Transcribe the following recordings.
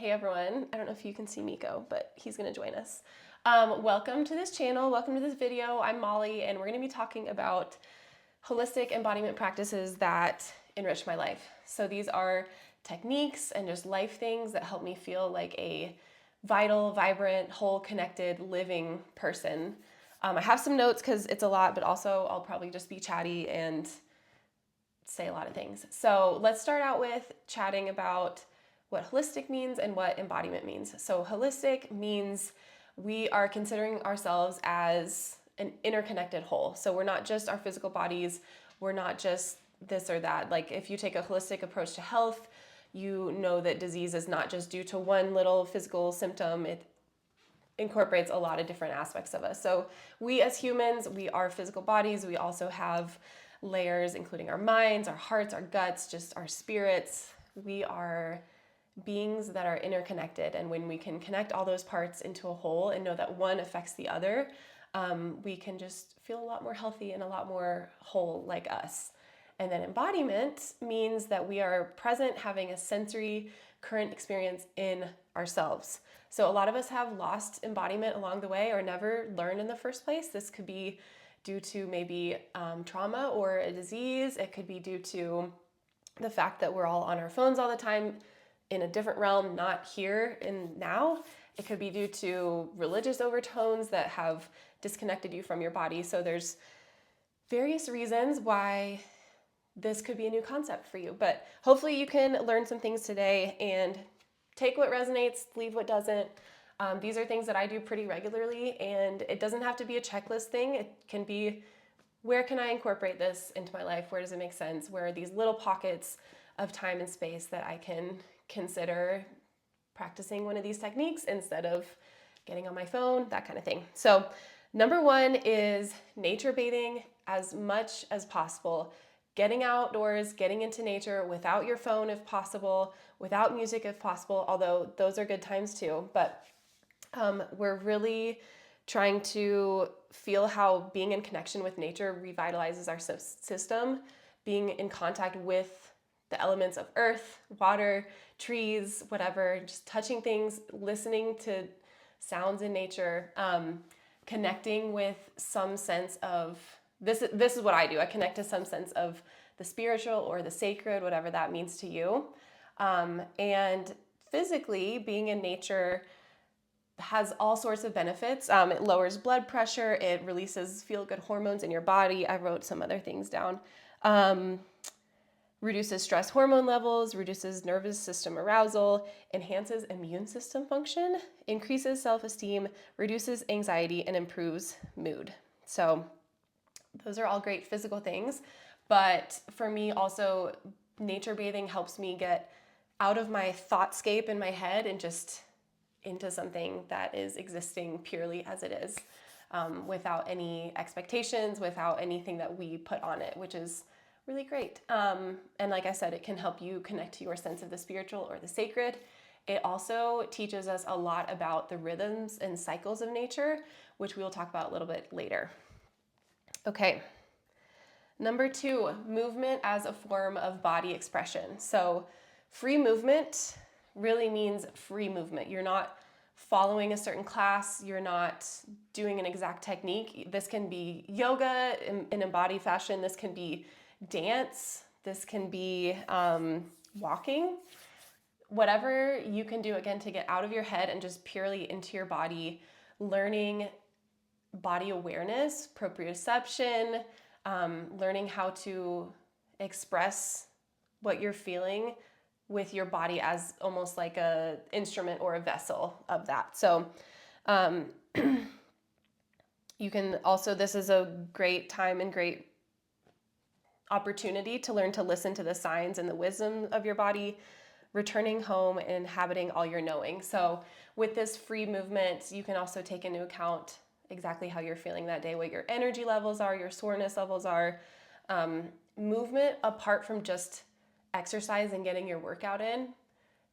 Hey everyone, I don't know if you can see Miko, but he's gonna join us. Welcome to this channel, welcome to this video. I'm Molly and we're gonna be talking about holistic embodiment practices that enrich my life. So these are techniques and just life things that help me feel like a vital, vibrant, whole, connected, living person. I have some notes because it's a lot, but also I'll probably just be chatty and say a lot of things. So let's start out with chatting about what holistic means and what embodiment means. So holistic means we are considering ourselves as an interconnected whole. So we're not just our physical bodies, we're not just this or that. Like if you take a holistic approach to health, you know that disease is not just due to one little physical symptom. It incorporates a lot of different aspects of us. So we as humans, we are physical bodies. We also have layers, including our minds, our hearts, our guts, just our spirits. We are beings that are interconnected, and when we can connect all those parts into a whole and know that one affects the other, we can just feel a lot more healthy and a lot more whole like us. And then embodiment means that we are present, having a sensory current experience in ourselves. So a lot of us have lost embodiment along the way or never learned in the first place. This could be due to maybe trauma or a disease. It could be due to the fact that we're all on our phones all the time, in a different realm, not here and now. It could be due to religious overtones that have disconnected you from your body. So there's various reasons why this could be a new concept for you. But hopefully you can learn some things today and take what resonates, leave what doesn't. These are things that I do pretty regularly, and it doesn't have to be a checklist thing. It can be, where can I incorporate this into my life? Where does it make sense? Where are these little pockets of time and space that I can consider practicing one of these techniques instead of getting on my phone, that kind of thing. So number one is nature bathing as much as possible. Getting outdoors, getting into nature without your phone if possible, without music if possible, although those are good times too. But we're really trying to feel how being in connection with nature revitalizes our system, being in contact with the elements of earth, water, trees, whatever, just touching things, listening to sounds in nature, connecting with some sense of, this is what I do. I connect to some sense of the spiritual or the sacred, whatever that means to you. And physically, being in nature has all sorts of benefits. It lowers blood pressure. It releases feel-good hormones in your body. I wrote some other things down. Reduces stress hormone levels, reduces nervous system arousal, enhances immune system function, increases self-esteem, reduces anxiety, and improves mood. So those are all great physical things. But for me also, nature bathing helps me get out of my thoughtscape in my head and just into something that is existing purely as it is, without any expectations, without anything that we put on it, which is really great. And like I said, it can help you connect to your sense of the spiritual or the sacred. It also teaches us a lot about the rhythms and cycles of nature, which we'll talk about a little bit later. Okay. Number two, movement as a form of body expression. So free movement really means free movement. You're not following a certain class. You're not doing an exact technique. This can be yoga in a body fashion. This can be dance. This can be walking. Whatever you can do, again, to get out of your head and just purely into your body, learning body awareness, proprioception, learning how to express what you're feeling with your body as almost like a instrument or a vessel of that. So you can also, this is a great time and great opportunity to learn to listen to the signs and the wisdom of your body, returning home and inhabiting all your knowing. So with this free movement, you can also take into account exactly how you're feeling that day, what your energy levels are, your soreness levels are. Movement apart from just exercise and getting your workout in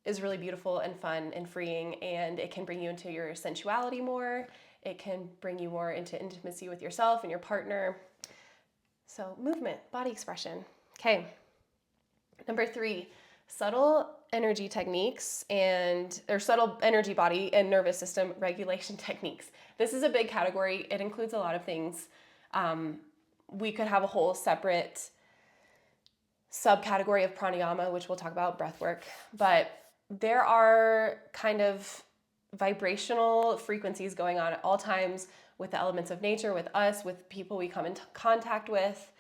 is really beautiful and fun and freeing, and it can bring you into your sensuality more. It can bring you more into intimacy with yourself and your partner. So movement, body expression. Okay. Number three, subtle energy techniques or subtle energy body and nervous system regulation techniques. This is a big category. It includes a lot of things. We could have a whole separate subcategory of pranayama, which we'll talk about, breath work, but there are kind of vibrational frequencies going on at all times with the elements of nature, with us, with people we come into contact with,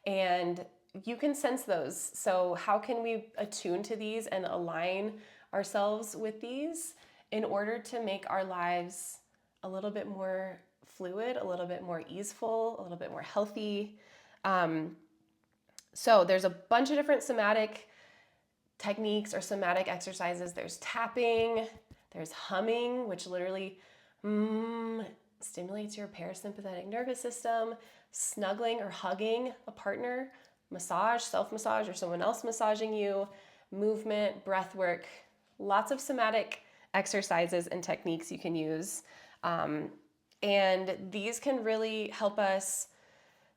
and you can sense those. So how can we attune to these and align ourselves with these in order to make our lives a little bit more fluid, a little bit more easeful, a little bit more healthy? So there's a bunch of different somatic techniques or somatic exercises. There's tapping, there's humming, which literally stimulates your parasympathetic nervous system, snuggling or hugging a partner, massage, self-massage, or someone else massaging you, movement, breath work, lots of somatic exercises and techniques you can use. And these can really help us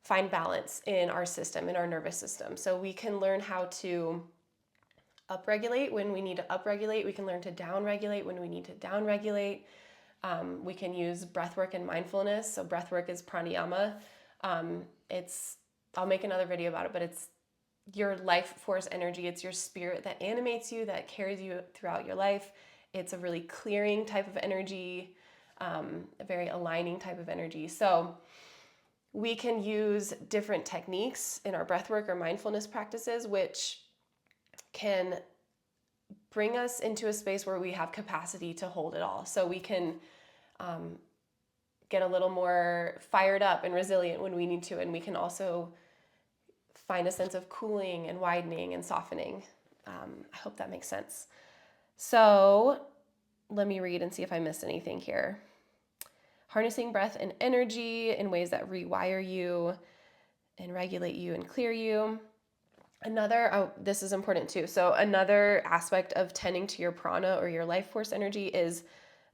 find balance in our system, in our nervous system. So we can learn how to upregulate when we need to upregulate. We can learn to downregulate when we need to downregulate. We can use breath work and mindfulness. So breath work is pranayama. I'll make another video about it, but it's your life force energy. It's your spirit that animates you, that carries you throughout your life. It's a really clearing type of energy, a very aligning type of energy. So we can use different techniques in our breathwork or mindfulness practices, which can bring us into a space where we have capacity to hold it all. So we can get a little more fired up and resilient when we need to, and we can also find a sense of cooling and widening and softening. I hope that makes sense. So let me read and see if I missed anything here. Harnessing breath and energy in ways that rewire you and regulate you and clear you. This is important too. So another aspect of tending to your prana or your life force energy is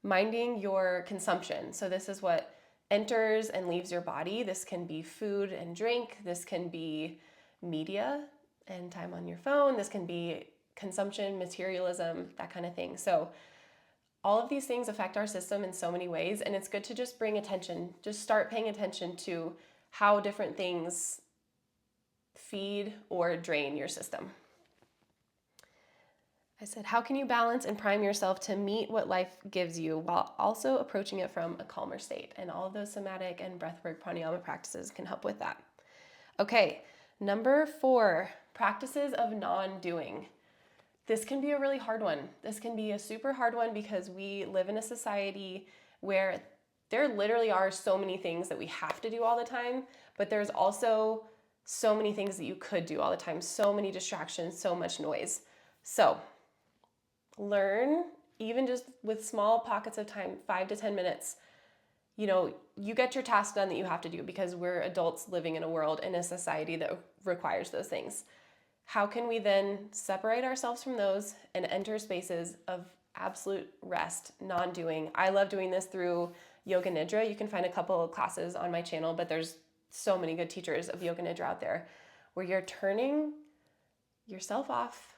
minding your consumption. So this is what enters and leaves your body. This can be food and drink. This can be media and time on your phone. This can be consumption, materialism, that kind of thing. So all of these things affect our system in so many ways, and it's good to just start paying attention to how different things feed or drain your system. I said, how can you balance and prime yourself to meet what life gives you while also approaching it from a calmer state? And all of those somatic and breathwork pranayama practices can help with that. Okay, number 4, practices of non-doing. This can be a really hard one. This can be a super hard one because we live in a society where there literally are so many things that we have to do all the time, but there's also so many things that you could do all the time, so many distractions, so much noise. So learn, even just with small pockets of time, 5 to 10 minutes, you get your tasks done that you have to do because we're adults living in a world, in a society that requires those things. How can we then separate ourselves from those and enter spaces of absolute rest, non-doing? I love doing this through Yoga Nidra. You can find a couple of classes on my channel, but there's so many good teachers of Yoga Nidra out there where you're turning yourself off.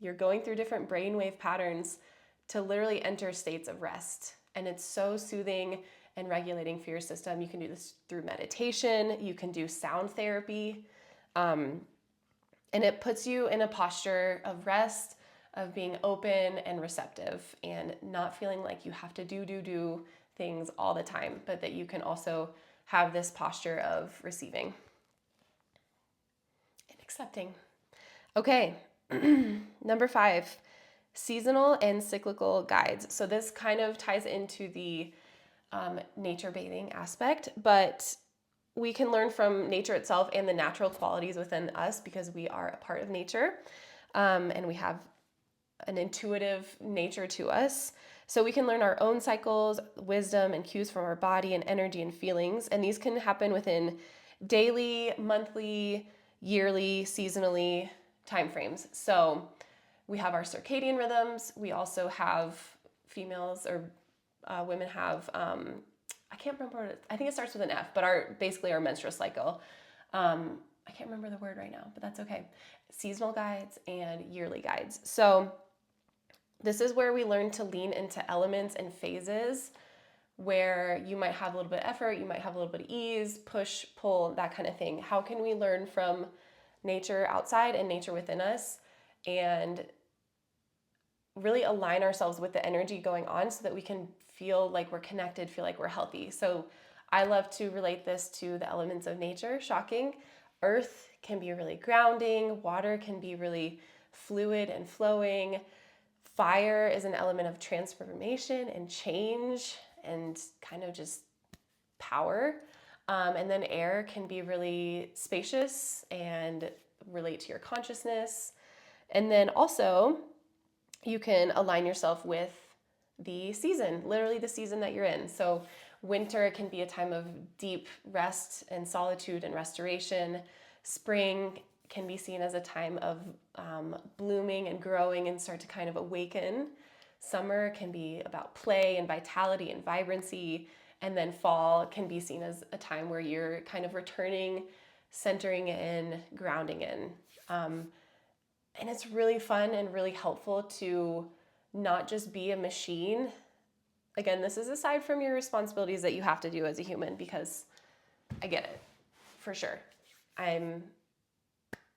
You're going through different brainwave patterns to literally enter states of rest. And it's so soothing and regulating for your system. You can do this through meditation. You can do sound therapy. And it puts you in a posture of rest, of being open and receptive and not feeling like you have to do things all the time, but that you can also have this posture of receiving and accepting. Okay, number 5, seasonal and cyclical guides. So this kind of ties into the nature bathing aspect, but we can learn from nature itself and the natural qualities within us because we are a part of nature, and we have an intuitive nature to us. So we can learn our own cycles, wisdom, and cues from our body and energy and feelings. And these can happen within daily, monthly, yearly, seasonally timeframes. So we have our circadian rhythms. We also have females or women have, I can't remember, I think it starts with an F, but basically our menstrual cycle. I can't remember the word right now, but that's okay. Seasonal guides and yearly guides. So this is where we learn to lean into elements and phases where you might have a little bit of effort, you might have a little bit of ease, push, pull, that kind of thing. How can we learn from nature outside and nature within us and really align ourselves with the energy going on so that we can feel like we're connected, feel like we're healthy? So I love to relate this to the elements of nature. Shocking. Earth can be really grounding, water can be really fluid and flowing. Fire is an element of transformation and change and kind of just power. And then air can be really spacious and relate to your consciousness. And then also, you can align yourself with the season, literally the season that you're in. So winter can be a time of deep rest and solitude and restoration. Spring can be seen as a time of blooming and growing and start to kind of awaken. Summer can be about play and vitality and vibrancy. And then fall can be seen as a time where you're kind of returning, centering in, grounding in. And it's really fun and really helpful to not just be a machine. Again, this is aside from your responsibilities that you have to do as a human, because I get it, for sure. I'm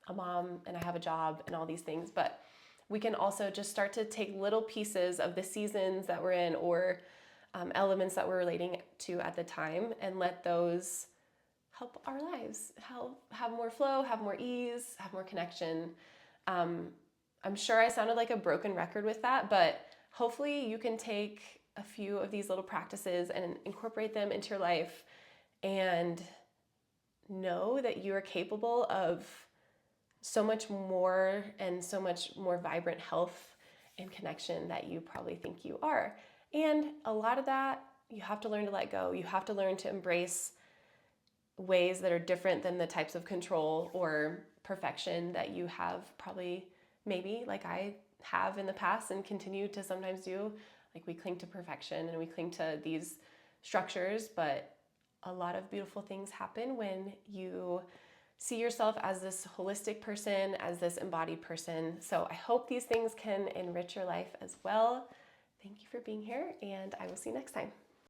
a mom and I have a job and all these things, but we can also just start to take little pieces of the seasons that we're in or elements that we're relating to at the time and let those help our lives, help have more flow, have more ease, have more connection. I'm sure I sounded like a broken record with that, but hopefully you can take a few of these little practices and incorporate them into your life and know that you are capable of so much more and so much more vibrant health and connection that you probably think you are. And a lot of that you have to learn to let go. You have to learn to embrace ways that are different than the types of control or perfection that you have probably maybe like I have in the past and continue to sometimes do. Like we cling to perfection and we cling to these structures, but a lot of beautiful things happen when you see yourself as this holistic person, as this embodied person. So I hope these things can enrich your life as well. Thank you for being here, and I will see you next time.